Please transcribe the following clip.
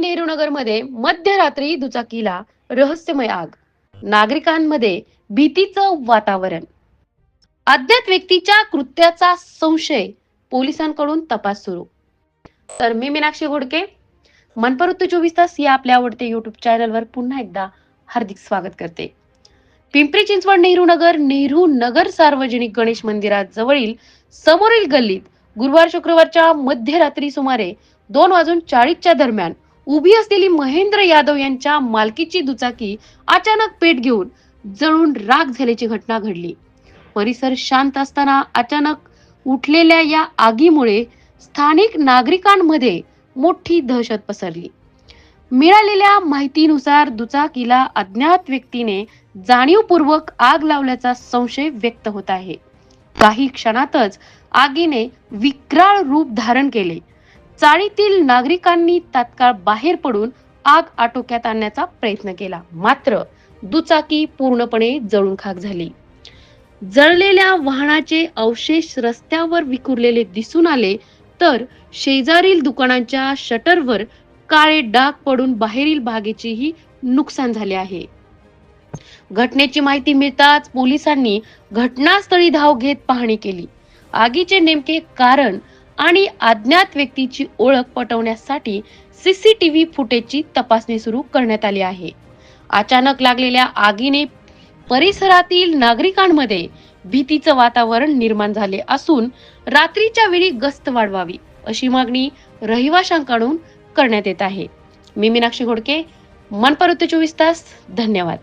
नेहरू नगरमध्ये मध्यरात्री दुचाकीला रहस्यमय आग, नागरिकांमध्ये भीतीचं वातावरण. अज्ञात व्यक्तीच्या कृत्याचा संशय, पोलिसांकडून तपास सुरू. तर मी मीनाक्षी घोडके, मनपरुत्त 24 तास या आपल्या आवडते युट्यूब चॅनलवर पुन्हा एकदा हार्दिक स्वागत करते. पिंपरी चिंचवड नेहरू नगर सार्वजनिक गणेश मंदिरात जवळील समोरील गल्लीत गुरुवार शुक्रवारच्या मध्यरात्री सुमारे 2:40च्या दरम्यान उभी असलेली महेंद्र यादव यांच्या मालकीची दुचाकी अचानक पेट घेऊन जळून राख झाल्याची घटना घडली. परिसर शांत असताना अचानक उठलेल्या या आगीमुळे स्थानिक नागरिकांमध्ये मोठी दहशत पसरली. मिळालेल्या माहितीनुसार दुचाकीला अज्ञात व्यक्तीने जाणीवपूर्वक आग लावल्याचा संशय व्यक्त होत आहे. काही क्षणातच आगीने विक्राळ रूप धारण केले. चाळीतील नागरिकांनी तात्काळ बाहेर पडून आग आटोक्यात आणण्याचा प्रयत्न केला, मात्र दुचाकी पूर्णपणे जळून खाक झाली. जळलेल्या वाहनाचे अवशेष रस्त्यावर विखुरलेले दिसून आले, तर शेजारील दुकानांच्या शटरवर काळे डाग पडून बाहेरील भागाचेही नुकसान झाले आहे. घटनेची माहिती मिळताच पोलिसांनी घटनास्थळी धाव घेत पाहणी केली. आगीचे नेमके कारण आणि अज्ञात व्यक्तीची ओळख पटवण्यासाठी सीसीटीव्ही फुटेजची तपासणी सुरू करण्यात आली आहे. अचानक लागलेल्या आगीने परिसरातील नागरिकांमध्ये भीतीचं वातावरण निर्माण झाले असून रात्रीच्या वेळी गस्त वाढवावी अशी मागणी रहिवाशांकडून करण्यात येत आहे. मी मीनाक्षी घोडके, मनपरुत्त 24 तास. धन्यवाद.